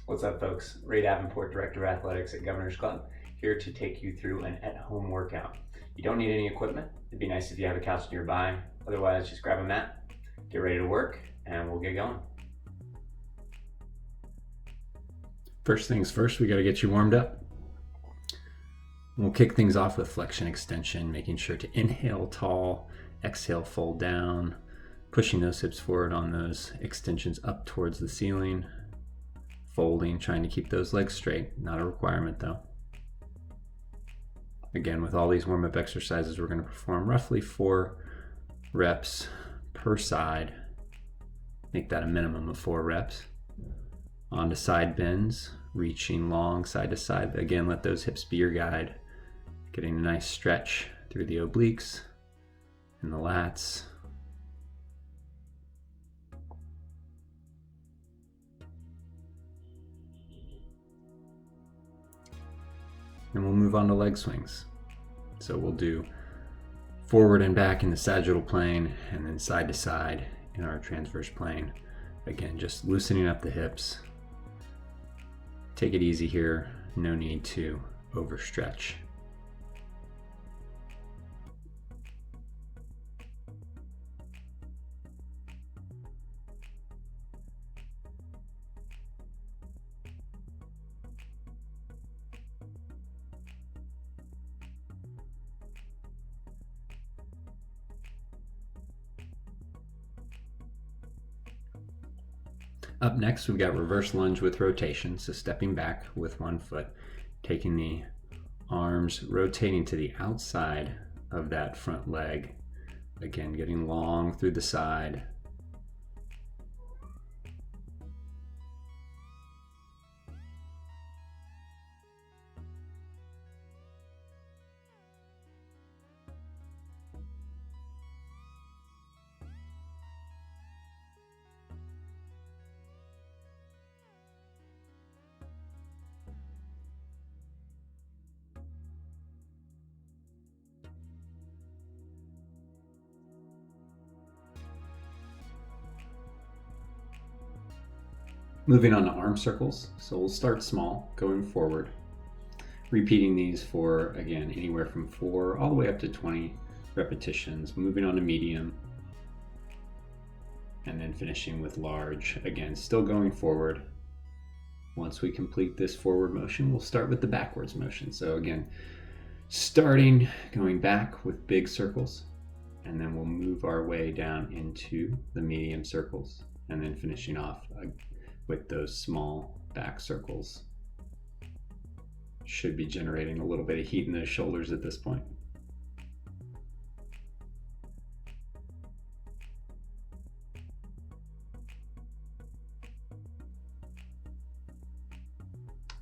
What's up, folks? Ray Davenport, Director of Athletics at Governor's Club, here to take you through an at-home workout. You don't need any equipment. It'd be nice if you have a couch nearby. Otherwise, just grab a mat, get ready to work, and we'll get going. First things first, we got to get you warmed up. We'll kick things off with flexion extension, making sure to inhale tall, exhale fold down, pushing those hips forward on those extensions up towards the ceiling, folding, trying to keep those legs straight, not a requirement though. Again, with all these warm-up exercises, we're going to perform roughly 4 reps per side. Make that a minimum of 4 reps. On to side bends, reaching long side to side. Again, let those hips be your guide. Getting a nice stretch through the obliques and the lats. And we'll move on to leg swings. So we'll do forward and back in the sagittal plane and then side to side in our transverse plane. Again, just loosening up the hips. Take it easy here, no need to overstretch. Up next, we've got reverse lunge with rotation. So stepping back with one foot, taking the arms, rotating to the outside of that front leg. Again, getting long through the side. Moving on to arm circles. So we'll start small, going forward. Repeating these for, again, anywhere from 4 all the way up to 20 repetitions. Moving on to medium. And then finishing with large. Again, still going forward. Once we complete this forward motion, we'll start with the backwards motion. So again, starting, going back with big circles. And then we'll move our way down into the medium circles. And then finishing off with those small back circles. Should be generating a little bit of heat in those shoulders at this point.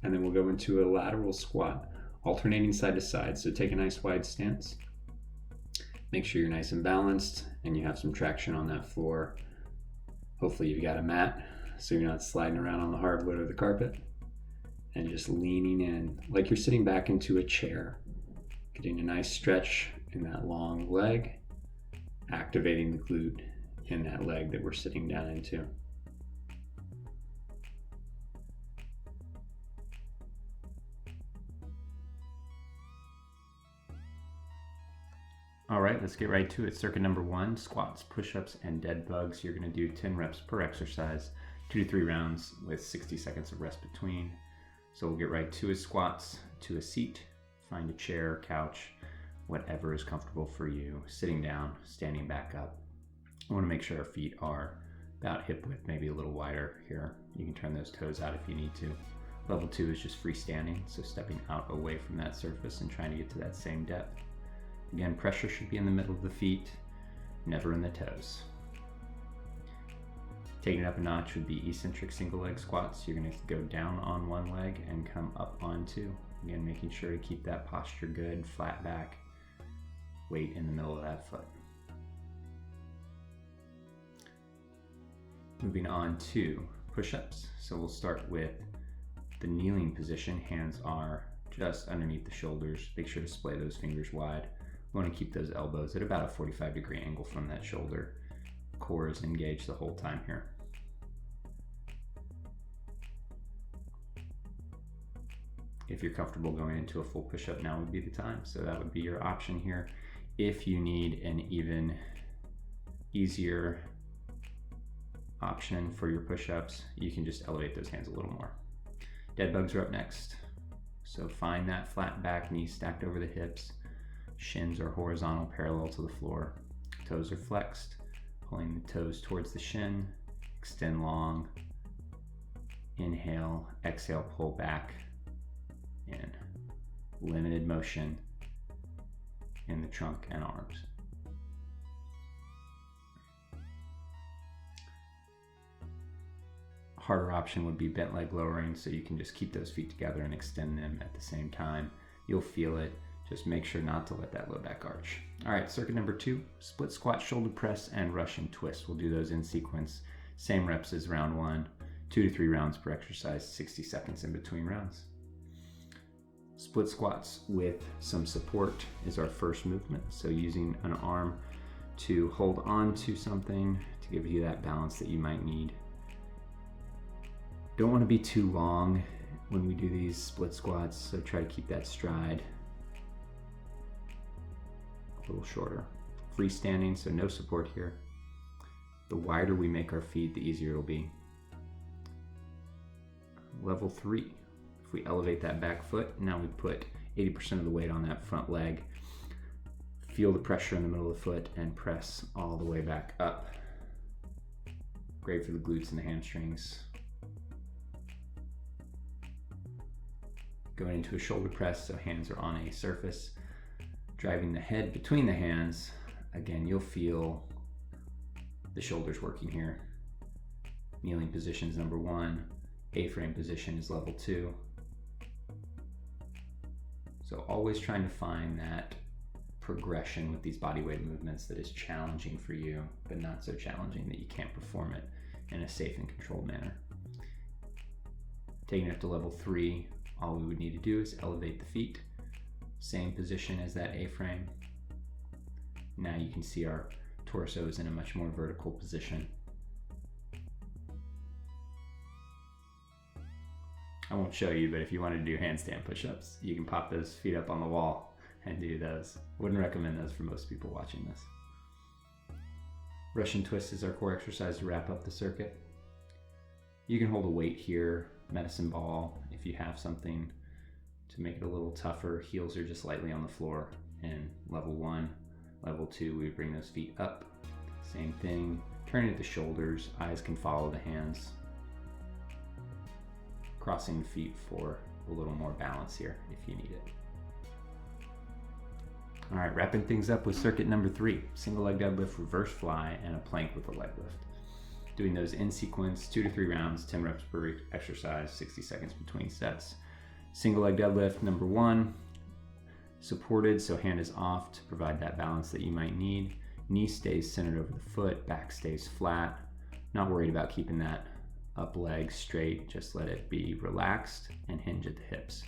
And then we'll go into a lateral squat, alternating side to side. So take a nice wide stance. Make sure you're nice and balanced and you have some traction on that floor. Hopefully you've got a mat, so you're not sliding around on the hardwood or the carpet, and just leaning in like you're sitting back into a chair, getting a nice stretch in that long leg, activating the glute in that leg that we're sitting down into. All right, let's get right to it. Circuit number 1, squats, push-ups, and dead bugs. You're gonna do 10 reps per exercise, 2 to 3 rounds with 60 seconds of rest between. So we'll get right to his squats, to a seat, find a chair, couch, whatever is comfortable for you. Sitting down, standing back up. I wanna make sure our feet are about hip width, maybe a little wider here. You can turn those toes out if you need to. Level 2 is just freestanding, so stepping out away from that surface and trying to get to that same depth. Again, pressure should be in the middle of the feet, never in the toes. Taking it up a notch would be eccentric single leg squats. You're going to go down on one leg and come up on 2. Again, making sure to keep that posture good, flat back, weight in the middle of that foot. Moving on to push-ups. So we'll start with the kneeling position. Hands are just underneath the shoulders. Make sure to splay those fingers wide. We want to keep those elbows at about a 45-degree angle from that shoulder. Core is engaged the whole time here. if you're comfortable going into a full push-up, now would be the time. So that would be your option here. If you need an even easier option for your push-ups, you can just elevate those hands a little more. Deadbugs are up next. So find that flat back, knees stacked over the hips, shins are horizontal, parallel to the floor, toes are flexed, pulling the toes towards the shin, extend long, inhale, exhale, pull back in. Limited motion in the trunk and arms. Harder option would be bent leg lowering, so you can just keep those feet together and extend them at the same time. You'll feel it. Just make sure not to let that low back arch. All right, circuit number 2, split squat, shoulder press, and Russian twist. We'll do those in sequence. Same reps as round 1, 2 to 3 rounds per exercise, 60 seconds in between rounds. Split squats with some support is our first movement. So using an arm to hold on to something to give you that balance that you might need. Don't want to be too long when we do these split squats, so try to keep that stride a little shorter. Freestanding, so no support here. The wider we make our feet, the easier it'll be. Level 3, if we elevate that back foot, now we put 80% of the weight on that front leg. Feel the pressure in the middle of the foot and press all the way back up. Great for the glutes and the hamstrings. Going into a shoulder press, so hands are on a surface. Driving the head between the hands. Again, you'll feel the shoulders working here. Kneeling position is number 1. A-frame position is level 2. So always trying to find that progression with these bodyweight movements that is challenging for you, but not so challenging that you can't perform it in a safe and controlled manner. Taking it up to level 3, all we would need to do is elevate the feet. Same position as that A-frame. Now you can see our torso is in a much more vertical position. I won't show you, but if you want to do handstand push-ups, you can pop those feet up on the wall and do those. Wouldn't recommend those for most people watching this. Russian twist is our core exercise to wrap up the circuit. You can hold a weight here, medicine ball, if you have something to make it a little tougher. Heels are just lightly on the floor in level 1. Level 2, we bring those feet up. Same thing, turning at the shoulders, eyes can follow the hands. Crossing the feet for a little more balance here if you need it. All right, wrapping things up with circuit number 3, single leg deadlift, reverse fly, and a plank with a leg lift. Doing those in sequence, 2 to 3 rounds, 10 reps per exercise, 60 seconds between sets. Single leg deadlift, number 1, supported, so hand is off to provide that balance that you might need. Knee stays centered over the foot, back stays flat. Not worried about keeping that up leg straight, just let it be relaxed and hinge at the hips.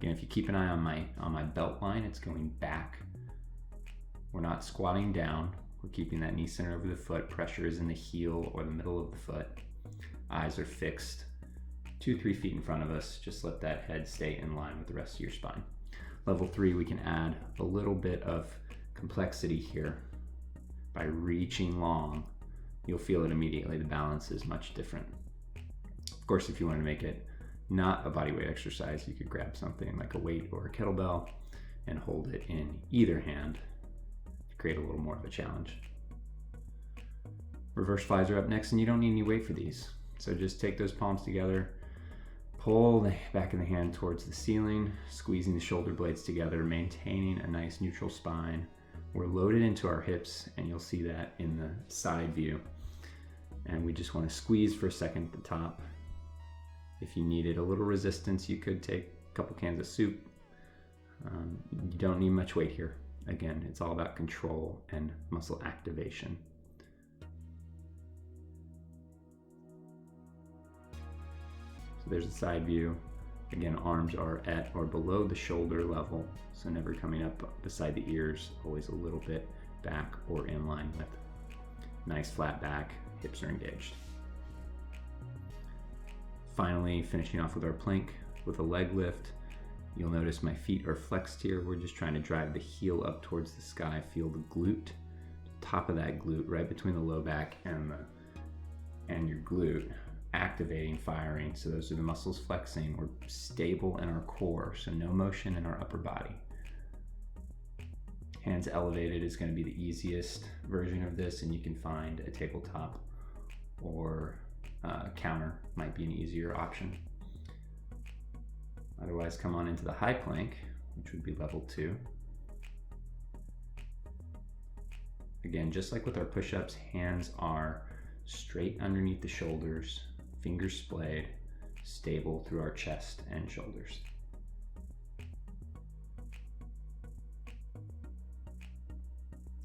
Again, if you keep an eye on my belt line, it's going back. We're not squatting down. We're keeping that knee center over the foot. Pressure is in the heel or the middle of the foot. Eyes are fixed 2-3 feet in front of us. Just let that head stay in line with the rest of your spine. Level 3, we can add a little bit of complexity here. By reaching long, you'll feel it immediately. The balance is much different. Of course, if you want to make it not a bodyweight exercise, you could grab something like a weight or a kettlebell and hold it in either hand to create a little more of a challenge. Reverse flies are up next, and you don't need any weight for these. So just take those palms together, pull the back of the hand towards the ceiling, squeezing the shoulder blades together, maintaining a nice neutral spine. We're loaded into our hips, and you'll see that in the side view. And we just want to squeeze for a second at the top. If you needed a little resistance, you could take a couple cans of soup. You don't need much weight here. Again, it's all about control and muscle activation. So there's the side view. Again, arms are at or below the shoulder level, so never coming up beside the ears, always a little bit back or in line with. Nice flat back, hips are engaged. Finally, finishing off with our plank with a leg lift. You'll notice my feet are flexed here. We're just trying to drive the heel up towards the sky. Feel the glute, top of that glute, right between the low back and your glute, activating, firing. So those are the muscles flexing. We're stable in our core, so no motion in our upper body. Hands elevated is going to be the easiest version of this, and you can find a tabletop or counter might be an easier option. Otherwise, come on into the high plank, which would be level 2. Again, just like with our push-ups, hands are straight underneath the shoulders, fingers splayed, stable through our chest and shoulders.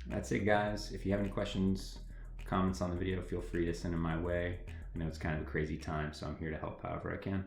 That's it, guys. If you have any questions, comments on the video, feel free to send them my way. I know it's kind of a crazy time, so I'm here to help however I can.